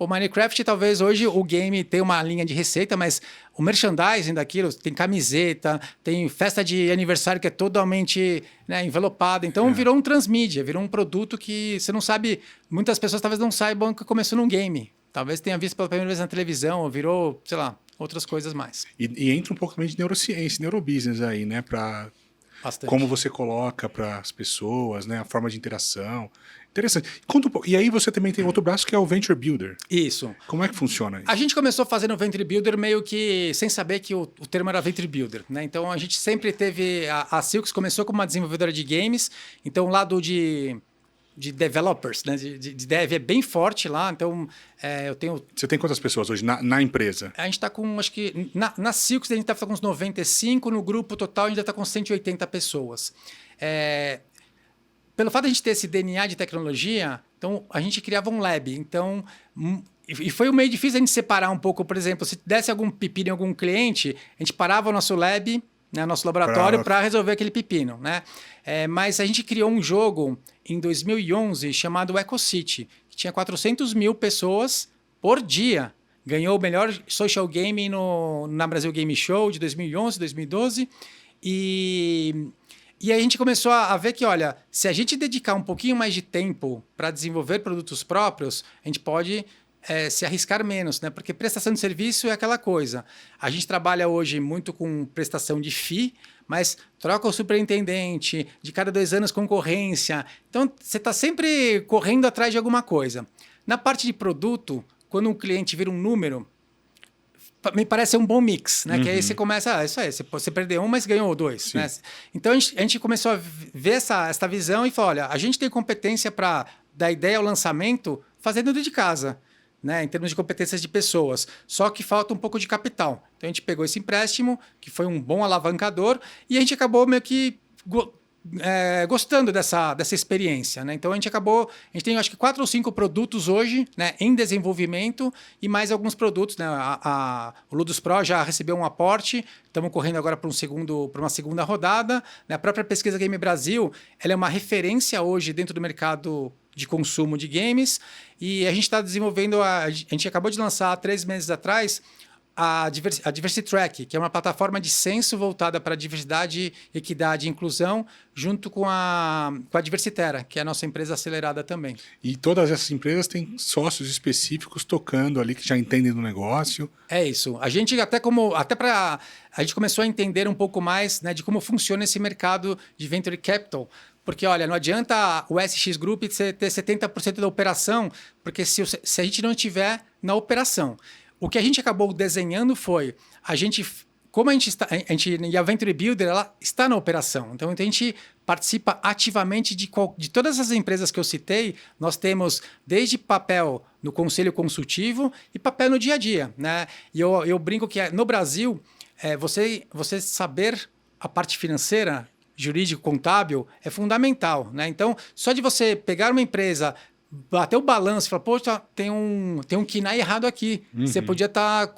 O Minecraft, talvez hoje o game tenha uma linha de receita, mas o merchandising daquilo, tem camiseta, tem festa de aniversário que é totalmente envelopada. Então virou um transmídia, virou um produto que você não sabe, muitas pessoas talvez não saibam que começou num game. Talvez tenha visto pela primeira vez na televisão, ou virou, sei lá, outras coisas mais. E entra um pouco também de neurociência, neurobusiness aí, né? Para como você coloca para as pessoas, né? A forma de interação. Interessante. Conta um pouco. E aí você também tem outro braço que é o Venture Builder. Isso. Como é que funciona isso? A gente começou fazendo o Venture Builder meio que sem saber que o termo era Venture Builder, né? Então a gente sempre teve... A Silks começou como uma desenvolvedora de games. Então o lado de de developers, né? De dev é bem forte lá, então eu tenho... Você tem quantas pessoas hoje na empresa? A gente está com, acho que, na Silks a gente está com uns 95, no grupo total a gente já está com 180 pessoas. Pelo fato de a gente ter esse DNA de tecnologia, então a gente criava um lab, então... E foi meio difícil a gente separar um pouco, por exemplo, se desse algum pepino em algum cliente, a gente parava o nosso lab, né, nosso laboratório, para resolver aquele pepino, né? Mas a gente criou um jogo em 2011 chamado EcoCity, que tinha 400 mil pessoas por dia. Ganhou o melhor social game na Brasil Game Show de 2011, 2012. E a gente começou a ver que, olha, se a gente dedicar um pouquinho mais de tempo para desenvolver produtos próprios, a gente pode... se arriscar menos, né? Porque prestação de serviço é aquela coisa. A gente trabalha hoje muito com prestação de FII, mas troca o superintendente, de cada 2 anos concorrência. Então, você está sempre correndo atrás de alguma coisa. Na parte de produto, quando um cliente vira um número, me parece um bom mix, né? Que aí você começa, isso aí, você perdeu um, mas ganhou 2. Né? Então, a gente começou a ver essa visão e falou, olha, a gente tem competência para, da ideia ao lançamento, fazer dentro de casa. Né, em termos de competências de pessoas, só que falta um pouco de capital. Então a gente pegou esse empréstimo, que foi um bom alavancador, e a gente acabou meio que gostando dessa experiência. Né? Então a gente tem acho que 4 ou 5 produtos hoje, né, em desenvolvimento e mais alguns produtos. Né? O Ludus Pro já recebeu um aporte, estamos correndo agora para uma segunda rodada. Né? A própria Pesquisa Game Brasil ela é uma referência hoje dentro do mercado de consumo de games, e a gente está desenvolvendo, a gente acabou de lançar há 3 meses atrás a DiversiTrack, que é uma plataforma de censo voltada para diversidade, equidade e inclusão, junto com a Diversitera, que é a nossa empresa acelerada também. E todas essas empresas têm sócios específicos tocando ali, que já entendem do negócio. É isso. A gente a gente começou a entender um pouco mais, né, de como funciona esse mercado de Venture Capital. Porque, olha, não adianta o SX Group ter 70% da operação, porque se a gente não estiver na operação. O que a gente acabou desenhando foi, e a Venture Builder ela está na operação. Então, a gente participa ativamente de todas as empresas que eu citei. Nós temos desde papel no conselho consultivo e papel no dia a dia. Né? E eu brinco que no Brasil, você saber a parte financeira, jurídico, contábil, é fundamental. Né? Então, só de você pegar uma empresa, bater o balanço e falar, poxa, tem um KINAI errado aqui. Você podia estar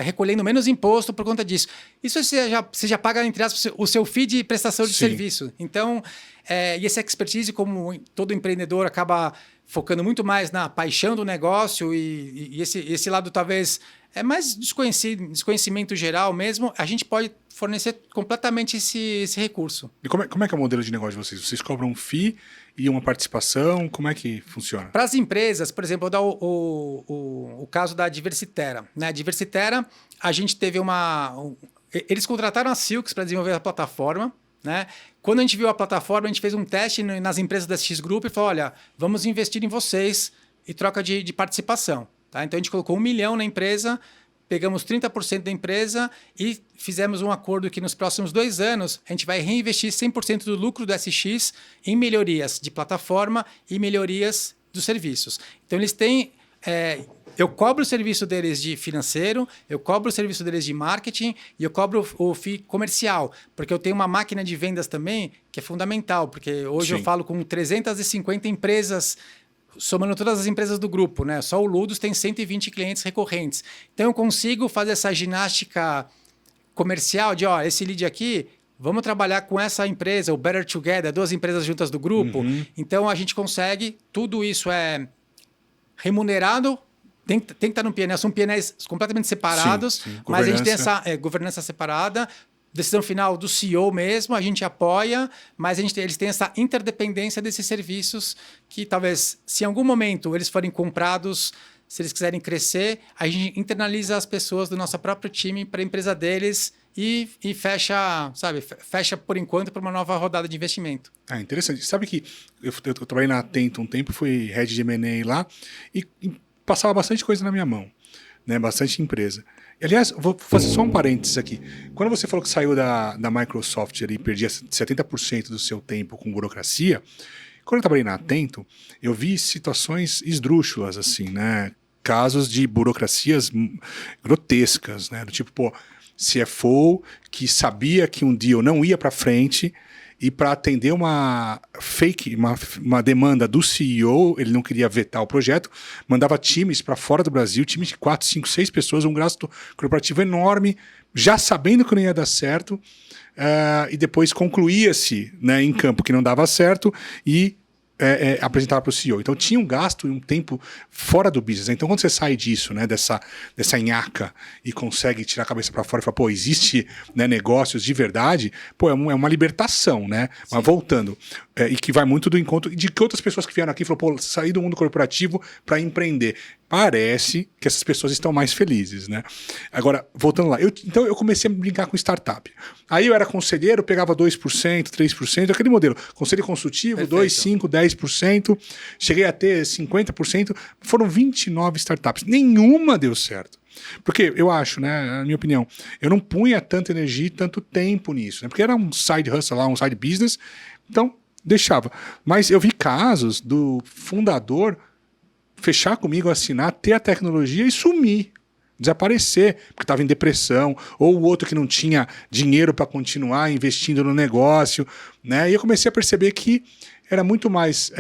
recolhendo menos imposto por conta disso. Isso você já paga, entre aspas, o seu fee de prestação de serviço. Então, e essa expertise, como todo empreendedor acaba focando muito mais na paixão do negócio e esse lado talvez é mais desconhecimento geral mesmo, a gente pode fornecer completamente esse recurso. E como é que é o modelo de negócio de vocês? Vocês cobram um FII e uma participação? Como é que funciona? Para as empresas, por exemplo, eu vou dar o caso da Diversitera. Né? A Diversitera, a gente teve eles contrataram a Silks para desenvolver a plataforma. Né? Quando a gente viu a plataforma, a gente fez um teste nas empresas da X Group e falou, olha, vamos investir em vocês e troca de participação. Tá? Então, a gente colocou 1 milhão na empresa, pegamos 30% da empresa e fizemos um acordo que nos próximos 2 anos a gente vai reinvestir 100% do lucro do SX em melhorias de plataforma e melhorias dos serviços. Então, eles têm... eu cobro o serviço deles de financeiro, eu cobro o serviço deles de marketing e eu cobro o FII comercial, porque eu tenho uma máquina de vendas também que é fundamental, porque hoje eu falo com 350 empresas, somando todas as empresas do grupo, né? Só o Ludus tem 120 clientes recorrentes. Então eu consigo fazer essa ginástica comercial de, esse lead aqui, vamos trabalhar com essa empresa, o Better Together, 2 empresas juntas do grupo. Então a gente consegue, tudo isso é remunerado, tem que estar no PNL, são PNLs completamente separados, mas a gente tem essa governança separada, decisão final do CEO mesmo, a gente apoia, mas eles têm essa interdependência desses serviços que talvez, se em algum momento eles forem comprados, se eles quiserem crescer, a gente internaliza as pessoas do nosso próprio time para a empresa deles e fecha por enquanto para uma nova rodada de investimento. Interessante. Sabe que eu trabalhei na Atento um tempo, fui head de M&A lá e passava bastante coisa na minha mão, né? Bastante empresa. Aliás, vou fazer só um parênteses aqui. Quando você falou que saiu da Microsoft ali e perdia 70% do seu tempo com burocracia, Quando eu trabalhei na Atento, eu vi situações esdrúxulas, assim, né? Casos de burocracias grotescas, né? Do tipo, pô, CFO que sabia que um deal não ia para frente e para atender uma demanda do CEO, ele não queria vetar o projeto, mandava times para fora do Brasil, times de 4, 5, 6 pessoas, um gasto corporativo enorme, já sabendo que não ia dar certo, e depois concluía-se, né, em campo que não dava certo e apresentava para o CEO. Então tinha um gasto e um tempo fora do business. Então quando você sai disso, né, dessa nhaca e consegue tirar a cabeça para fora e falar, pô, existe, né, negócios de verdade, pô, é uma libertação, né? Sim. Mas voltando, e que vai muito do encontro de que outras pessoas que vieram aqui falaram, pô, sair do mundo corporativo para empreender. Parece que essas pessoas estão mais felizes, né? Agora, voltando lá, então eu comecei a brincar com startup. Aí eu era conselheiro, pegava 2%, 3%, aquele modelo. Conselho consultivo, perfeito. 2, 5, 10%. Cheguei a ter 50%. Foram 29 startups. Nenhuma deu certo. Porque eu acho, né, na minha opinião, eu não punha tanta energia e tanto tempo nisso, né? Porque era um side hustle lá, um side business, então deixava. Mas eu vi casos do fundador fechar comigo, assinar, ter a tecnologia e sumir, desaparecer, porque estava em depressão, ou o outro que não tinha dinheiro para continuar investindo no negócio, né? E eu comecei a perceber que era muito mais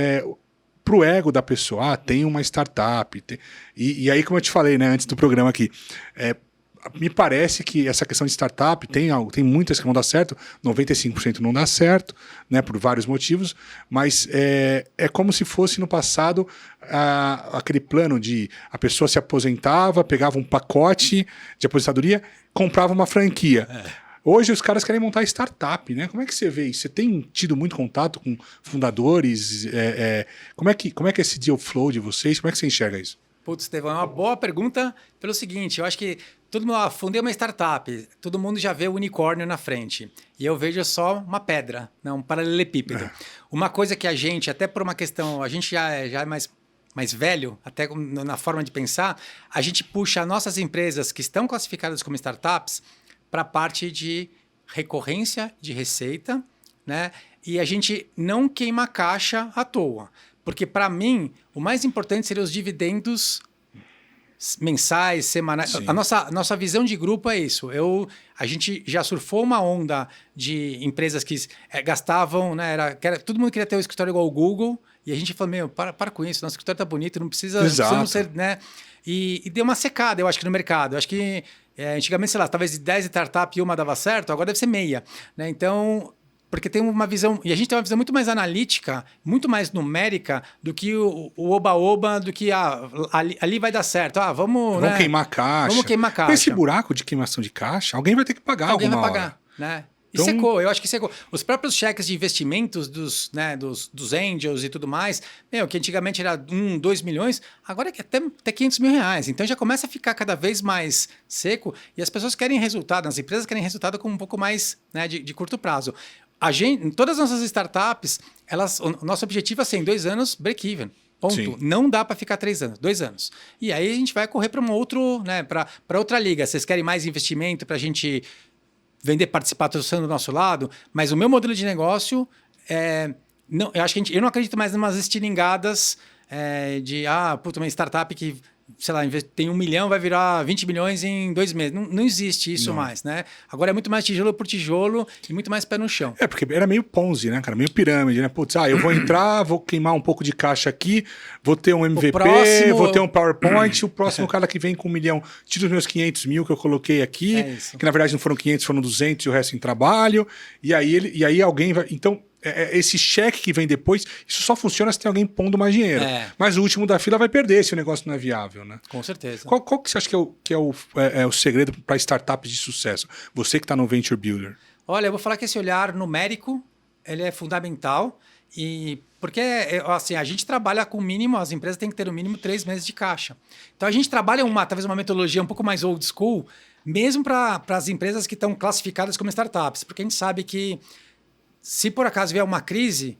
pro ego da pessoa, tem uma startup. E aí, como eu te falei, né, antes do programa aqui, me parece que essa questão de startup tem muitas que vão dar certo, 95% não dá certo, né, por vários motivos, mas é como se fosse no passado aquele plano de a pessoa se aposentava, pegava um pacote de aposentadoria, comprava uma franquia. Hoje os caras querem montar startup, né? Como é que você vê isso? Você tem tido muito contato com fundadores? Como é que é esse deal flow de vocês? Como é que você enxerga isso? Putz, Estevão, é uma boa pergunta pelo seguinte, eu acho que todo mundo, fundei uma startup, todo mundo já vê o unicórnio na frente. E eu vejo só uma pedra, não, um paralelepípedo. Uma coisa que a gente, até por uma questão, a gente já é mais velho, até na forma de pensar, a gente puxa nossas empresas que estão classificadas como startups para a parte de recorrência de receita, né? E a gente não queima caixa à toa. Porque, para mim, o mais importante seriam os dividendos mensais, semanais. Sim. A nossa visão de grupo é isso. A gente já surfou uma onda de empresas que gastavam, né? Todo mundo queria ter um escritório igual ao Google, e a gente falou, para com isso, nosso escritório tá bonito, não precisa não ser, né? E deu uma secada, eu acho que no mercado. Eu acho que antigamente, sei lá, talvez de 10 startups uma dava certo, agora deve ser meia, né? Então, porque tem uma visão, e a gente tem uma visão muito mais analítica, muito mais numérica do que o oba-oba, do que ali vai dar certo. Vamos, né? Queimar caixa. Vamos queimar caixa. Com esse buraco de queimação de caixa, alguém vai ter que pagar alguma hora. Alguém vai pagar, né? Então, e secou, eu acho que secou. Os próprios cheques de investimentos dos angels e tudo mais, que antigamente era 2 milhões, agora é até 500 mil reais. Então já começa a ficar cada vez mais seco e as pessoas querem resultado, as empresas querem resultado com um pouco mais, né, de curto prazo. Todas as nossas startups, o nosso objetivo é ser em 2 anos break-even. Ponto. Sim. Não dá para ficar 3 anos, 2 anos. E aí a gente vai correr para né, para outra liga. Vocês querem mais investimento para a gente vender participação do nosso lado? Mas o meu modelo de negócio não, eu acho que eu não acredito mais em umas estilingadas de uma startup que, sei lá, tem 1 milhão, vai virar 20 milhões em 2 meses. Não existe isso mais, né? Agora é muito mais tijolo por tijolo e muito mais pé no chão. Porque era meio Ponzi, né, cara? Meio pirâmide, né? Putz, eu vou entrar, vou queimar um pouco de caixa aqui, vou ter um MVP, vou ter um PowerPoint, o próximo cara que vem com 1 milhão, tira os meus 500 mil que eu coloquei aqui, que na verdade não foram 500, foram 200 e o resto em trabalho, e aí alguém vai... Então, esse cheque que vem depois, isso só funciona se tem alguém pondo mais dinheiro. Mas o último da fila vai perder se o negócio não é viável, né? Com certeza. Qual que você acha que é o segredo para startups de sucesso? Você que está no Venture Builder. Olha, eu vou falar que esse olhar numérico ele é fundamental. Porque assim, a gente trabalha com o mínimo, as empresas têm que ter no mínimo 3 meses de caixa. Então a gente trabalha talvez uma metodologia um pouco mais old school, mesmo para as empresas que estão classificadas como startups. Porque a gente sabe que se por acaso vier uma crise,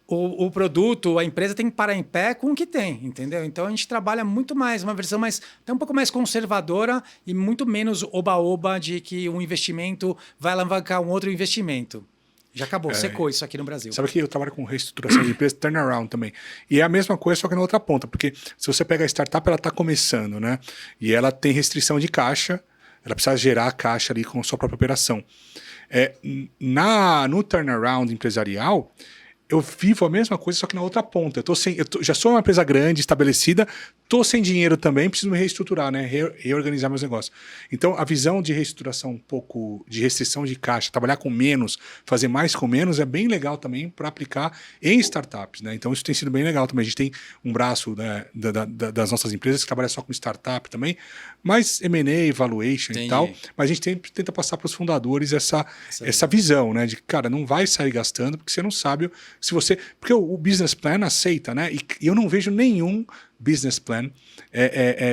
o produto, a empresa tem que parar em pé com o que tem, entendeu? Então a gente trabalha muito mais, uma versão até um pouco mais conservadora e muito menos oba-oba de que um investimento vai alavancar um outro investimento. Já acabou, secou isso aqui no Brasil. Sabe que eu trabalho com reestruturação de empresa, turnaround também. E é a mesma coisa, só que na outra ponta. Porque se você pega a startup, ela está começando, né? E ela tem restrição de caixa, ela precisa gerar caixa ali com a sua própria operação. No turnaround empresarial, eu vivo a mesma coisa, só que na outra ponta. Já sou uma empresa grande, estabelecida, estou sem dinheiro também, preciso me reestruturar, né? Reorganizar meus negócios. Então, a visão de reestruturação um pouco de restrição de caixa, trabalhar com menos, fazer mais com menos, é bem legal também para aplicar em startups, né? Então, isso tem sido bem legal também. A gente tem um braço, né, das nossas empresas que trabalha só com startup também, mas M&A, valuation e tal. Mas a gente tenta passar para os fundadores essa visão, né? De, cara, não vai sair gastando, porque você não sabe se você... Porque o business plan aceita, né? E eu não vejo nenhum business plan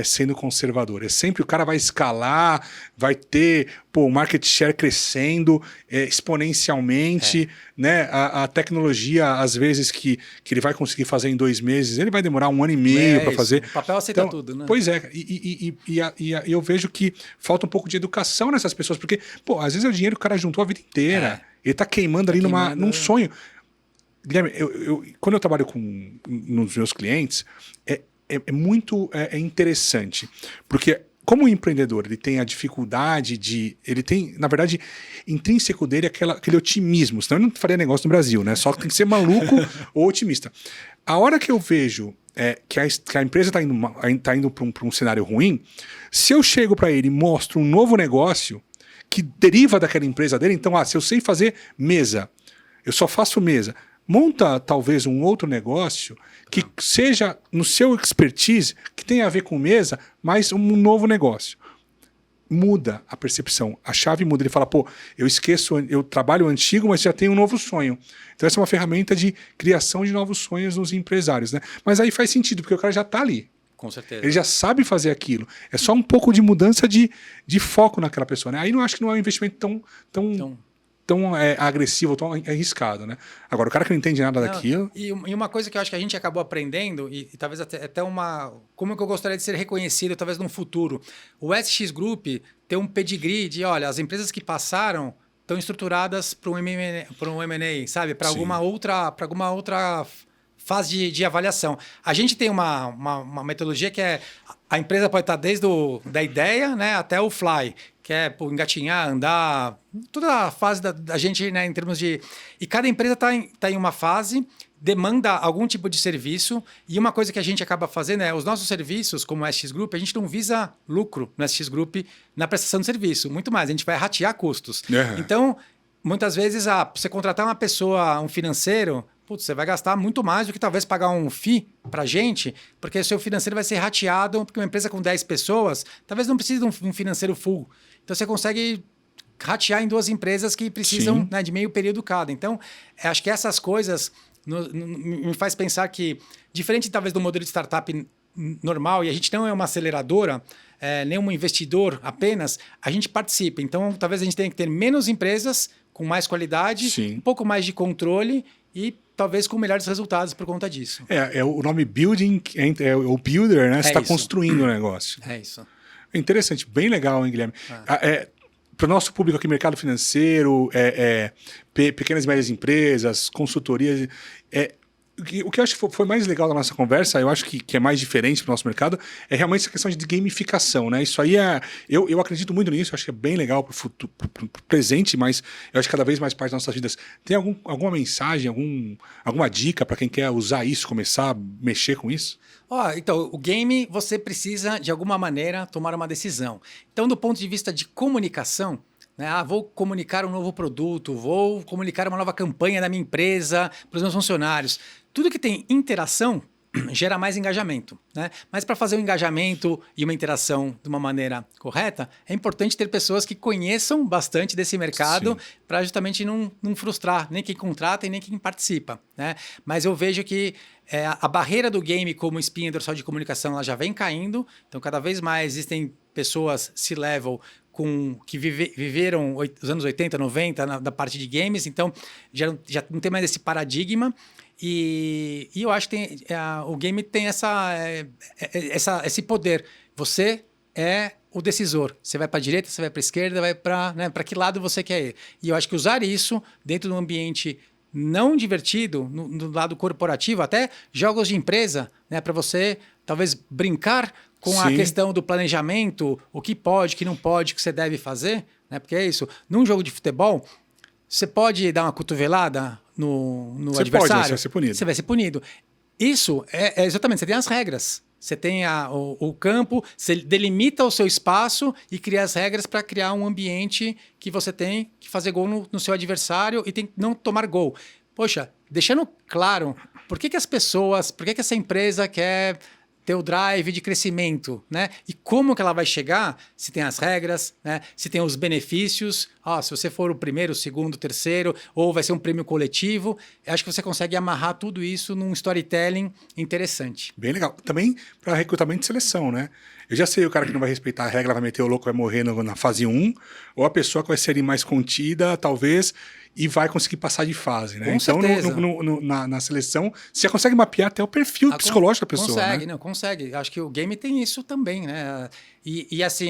sendo conservador. É sempre o cara vai escalar, vai ter o market share crescendo exponencialmente, né? A tecnologia, às vezes, que ele vai conseguir fazer em 2 meses, ele vai demorar 1 ano e meio para fazer. O papel aceita tudo, né? Pois é. E eu vejo que falta um pouco de educação nessas pessoas, porque, às vezes é o dinheiro que o cara juntou a vida inteira. Ele está queimando ali num sonho. Guilherme, quando eu trabalho nos meus clientes, é muito interessante, porque como o empreendedor ele tem a dificuldade ele tem, na verdade, intrínseco dele aquele otimismo, senão ele não faria negócio no Brasil, né? Só tem que ser maluco ou otimista. A hora que eu vejo que a empresa está indo para um cenário ruim, se eu chego para ele e mostro um novo negócio que deriva daquela empresa dele, então, se eu sei fazer mesa, eu só faço mesa, monta talvez um outro negócio que seja no seu expertise, que tenha a ver com mesa, mas um novo negócio. Muda a percepção, a chave muda. Ele fala, eu trabalho antigo, mas já tenho um novo sonho. Então essa é uma ferramenta de criação de novos sonhos nos empresários, né? Mas aí faz sentido, porque o cara já está ali. Com certeza. Ele já sabe fazer aquilo. É só um pouco de mudança de foco naquela pessoa, né? Aí não acho que não é um investimento tão agressivo, tão arriscado, né? Agora, o cara que não entende nada daquilo... E uma coisa que eu acho que a gente acabou aprendendo, e talvez até como que eu gostaria de ser reconhecido, talvez no futuro. O SX Group tem um pedigree de, olha, as empresas que passaram estão estruturadas para um M&A, sabe? Para alguma outra fase de avaliação. A gente tem uma metodologia que a empresa pode estar desde da ideia, né, até o fly, que é engatinhar, andar, toda a fase da gente, né, em termos de... E cada empresa está em uma fase, demanda algum tipo de serviço, e uma coisa que a gente acaba fazendo os nossos serviços, como o SX Group, a gente não visa lucro no SX Group na prestação de serviço, muito mais, a gente vai ratear custos. Então, muitas vezes, você contratar uma pessoa, um financeiro... você vai gastar muito mais do que talvez pagar um FII para a gente, porque o seu financeiro vai ser rateado, porque uma empresa com 10 pessoas talvez não precise de um financeiro full. Então, você consegue ratear em 2 empresas que precisam, né, de meio período cada. Então, acho que essas coisas me faz pensar que, diferente talvez do modelo de startup normal, e a gente não é uma aceleradora, nem um investidor apenas, a gente participa. Então, talvez a gente tenha que ter menos empresas com mais qualidade, um pouco mais de controle e talvez com melhores resultados por conta disso. O nome building, o builder, né? Você está construindo o negócio. É isso. Interessante, bem legal, hein, Guilherme? Para o nosso público aqui, mercado financeiro, pequenas e médias empresas, consultorias... O que eu acho que foi mais legal da nossa conversa, eu acho que é mais diferente para o nosso mercado, é realmente essa questão de gamificação, né? Isso aí eu acredito muito nisso, eu acho que é bem legal para o futuro, pro presente, mas eu acho que cada vez mais parte das nossas vidas. Tem alguma mensagem, alguma dica para quem quer usar isso, começar a mexer com isso? Então, o game, você precisa, de alguma maneira, tomar uma decisão. Então, do ponto de vista de comunicação, né? Vou comunicar um novo produto, vou comunicar uma nova campanha da minha empresa para os meus funcionários. Tudo que tem interação gera mais engajamento, né? Mas para fazer um engajamento e uma interação de uma maneira correta, é importante ter pessoas que conheçam bastante desse mercado para justamente não frustrar nem quem contrata e nem quem participa, né? Mas eu vejo que a barreira do game como espinha dorsal de comunicação ela já vem caindo, então cada vez mais existem pessoas C-level que viveram os anos 80, 90 da parte de games, então já não tem mais esse paradigma. E eu acho que o game tem esse poder. Você é o decisor. Você vai para a direita, você vai para a esquerda, vai para, né, para que lado você quer ir. E eu acho que usar isso dentro de um ambiente não divertido, no lado corporativo, até jogos de empresa, né, para você talvez brincar com a questão do planejamento, o que pode, o que não pode, o que você deve fazer, né, porque é isso. Num jogo de futebol, você pode dar uma cotovelada no adversário. Você vai ser punido. Você vai ser punido. Isso é exatamente, você tem as regras. Você tem o campo, você delimita o seu espaço e cria as regras para criar um ambiente que você tem que fazer gol no seu adversário e tem que não tomar gol. Poxa, deixando claro, por que as pessoas, por que essa empresa quer ter o drive de crescimento, né? E como que ela vai chegar, se tem as regras, né? Se tem os benefícios, se você for o primeiro, o segundo, o terceiro, ou vai ser um prêmio coletivo, eu acho que você consegue amarrar tudo isso num storytelling interessante. Bem legal. Também para recrutamento e seleção, né? Eu já sei o cara que não vai respeitar a regra, vai meter o louco, vai morrer na fase 1, ou a pessoa que vai ser ali mais contida, talvez, e vai conseguir passar de fase, né? Com então, certeza. na seleção, você já consegue mapear até o perfil psicológico da pessoa, consegue, né? Não, consegue. Acho que o game tem isso também, né? E assim,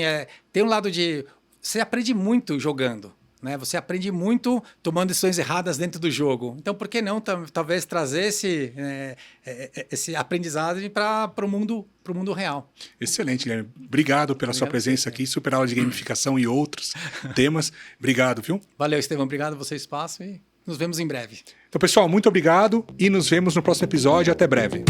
tem um lado de... Você aprende muito jogando, né? Você aprende muito tomando decisões erradas dentro do jogo. Então, por que não talvez trazer esse aprendizado para o mundo real? Excelente, Guilherme. Obrigado pela sua presença aqui. Super aula de gamificação e outros temas. Obrigado, viu? Valeu, Estevão. Obrigado a você, espaço, e nos vemos em breve. Então, pessoal, muito obrigado e nos vemos no próximo episódio. Até breve.